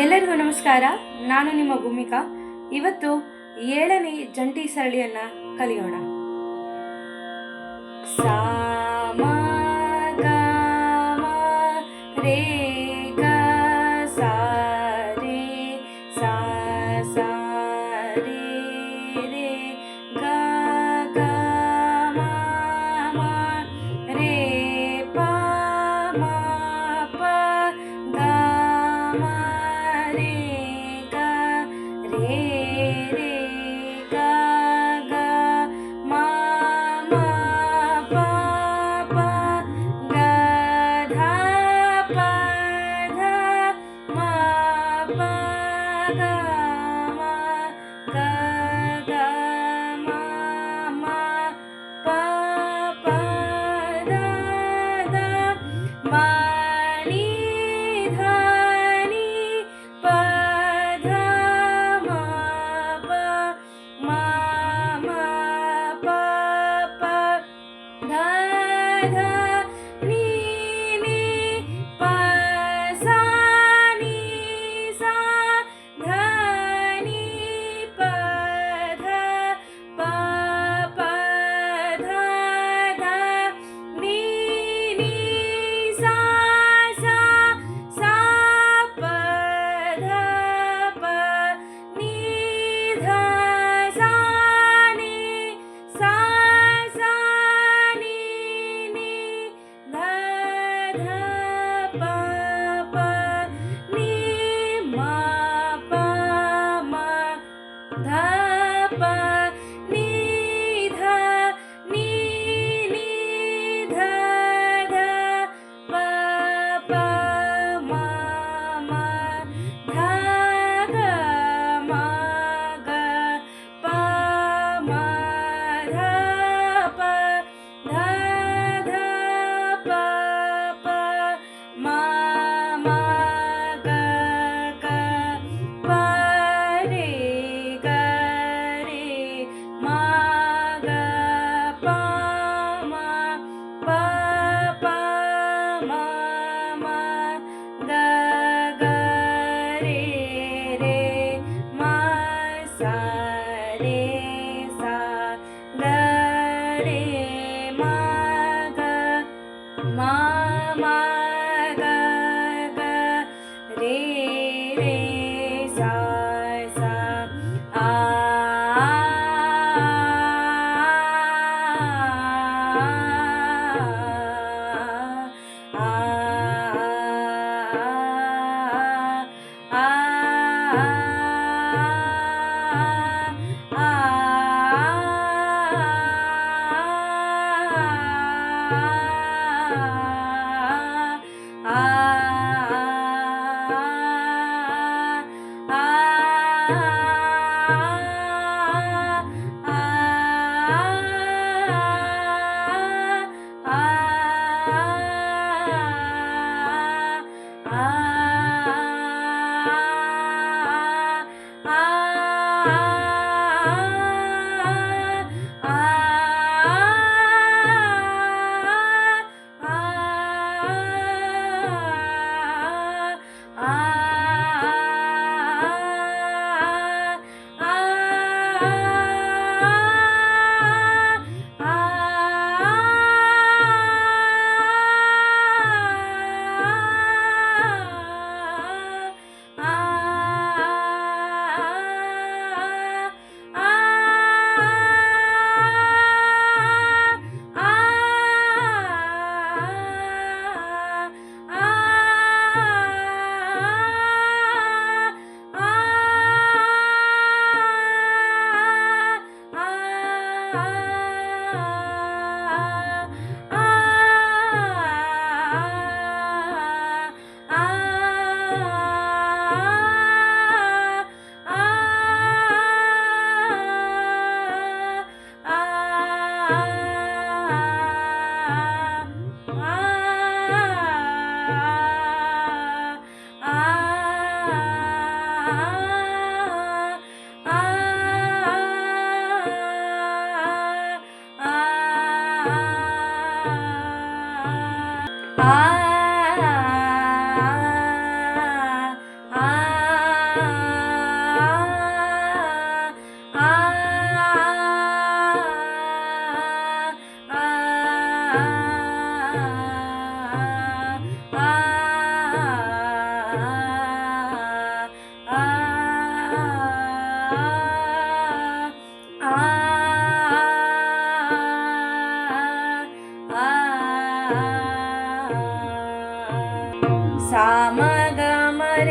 ಎಲ್ಲರಿಗೂ ನಮಸ್ಕಾರ. ನಾನು ನಿಮ್ಮ ಭೂಮಿಕಾ. ಇವತ್ತು 7ನೇ ಜಂಟಿ ಸರಳಿಯನ್ನ ಕಲಿಯೋಣ. ಸಾ ಮ ಗ ಮ ರೇ ಗ ಸಾ ರೇ ಸಾ ಸಾ ರೇ ರೇ ಗ ಗ ಮ ಮ ರೇ ಪ ಮ ಪ ಗ ಮ ರೇ ಗ ರೇ ರೇ ಗ ಗ ಮ ಮ ಪ ಪ ಗ ಧ ಪ ಧ ಮ ಪ ಗ ಮ ಗ ಗ ಮ ಮ ಪ ಪ ದ ದ ಮ ನೀ ಧ ನೀ ಪ ಧ ಮ ಪ ಮ ಮ ಪ ಪ ಧ ಧ ನೀ ನೀ ಪ ಸಾ ನೀ ಸಾ ಧ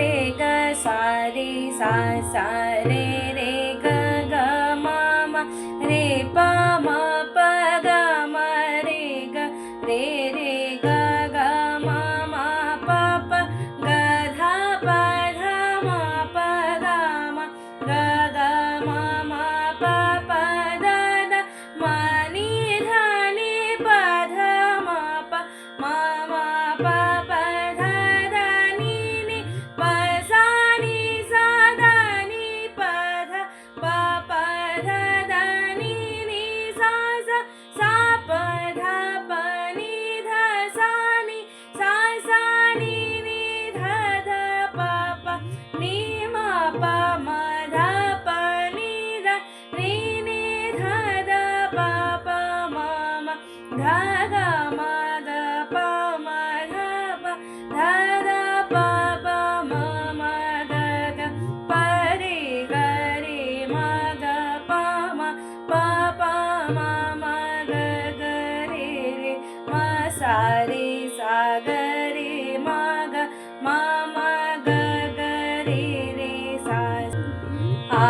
रे ग सा रे सा सा रे रे ग ग म म रे प म प ग म रे ग रे रे ग ग म म प प ग ध प ध म प ग म ग ग म म प प द द म नि ध नि प ध म प म म प प ध द नि नि प सा नि सा द नि प ध प प ध द नि नि सा सा सा प ध प नि ध सा नि सा सा नि नि ध ध प प नि म प म ध प नि ध नि नि ध ध प प म म ध ग म ग प म ध प ध ध प प म म ग ग प रे ग रे म ग प म प प म म ग ग रे रे म सा रे सा ग रे म ग म म ग ग रे रे सा आ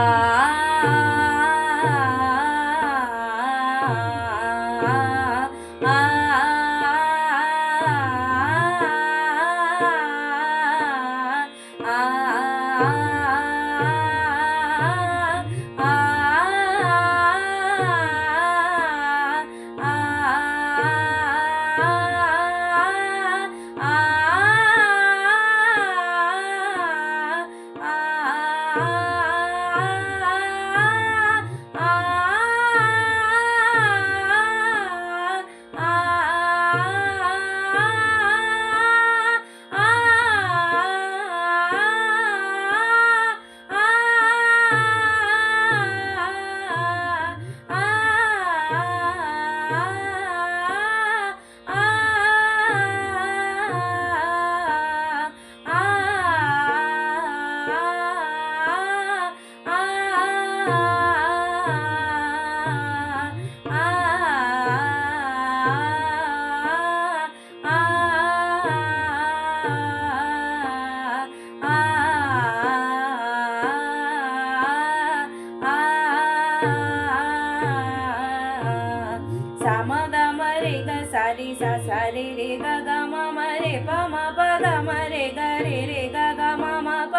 सा रे सा सा रे रे ग ग म म रे प म प ग म रे ग रे रे ग ग म म प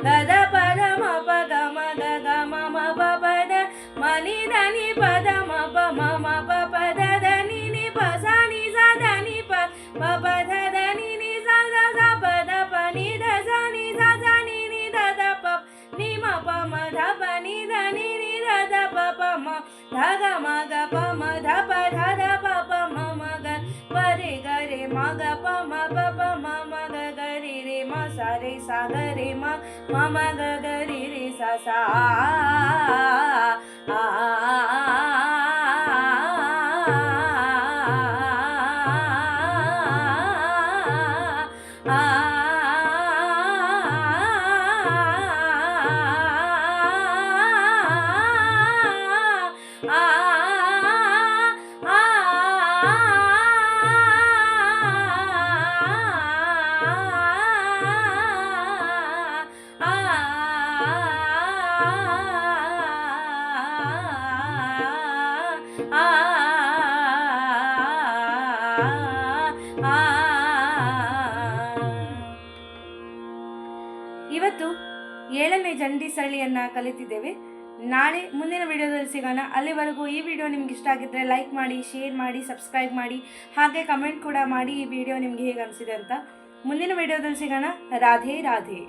ग ध प ध म प ग म ग ग म म प प द म नि ध नि प ध म प म म प प द ध नि नि प सा नि सा ध नि प प प ध ध नि नि सा सा सा प ध प नि ध सा नि सा सा नि नि ध ध प नि म प म ध प नि ध नि नि ध ध प प म ध ग म ग प म ध प ध ध प प म म ग प रे ग रे म ग प म प प म म ग ग रे रे म सा रे सा ग रे म म म ग ग रे रे सा सा ಇವತ್ತು 7ನೇ ಜಂಟಿ ಸರಳಿಯನ್ನು ಕಲಿತಿದ್ದೇವೆ. ನಾಳೆ ಮುಂದಿನ ವಿಡಿಯೋದಲ್ಲಿ ಸಿಗೋಣ. ಅಲ್ಲಿವರೆಗೂ ಈ ವಿಡಿಯೋ ನಿಮ್ಗೆ ಇಷ್ಟ ಆಗಿದ್ದರೆ ಲೈಕ್ ಮಾಡಿ, ಶೇರ್ ಮಾಡಿ, ಸಬ್ಸ್ಕ್ರೈಬ್ ಮಾಡಿ, ಹಾಗೆ ಕಮೆಂಟ್ ಕೂಡ ಮಾಡಿ ಈ ವಿಡಿಯೋ ನಿಮಗೆ ಹೇಗೆ ಅನಿಸಿದೆ ಅಂತ. ಮುಂದಿನ ವಿಡಿಯೋದಲ್ಲಿ ಸಿಗೋಣ. ರಾಧೆ ರಾಧೆ.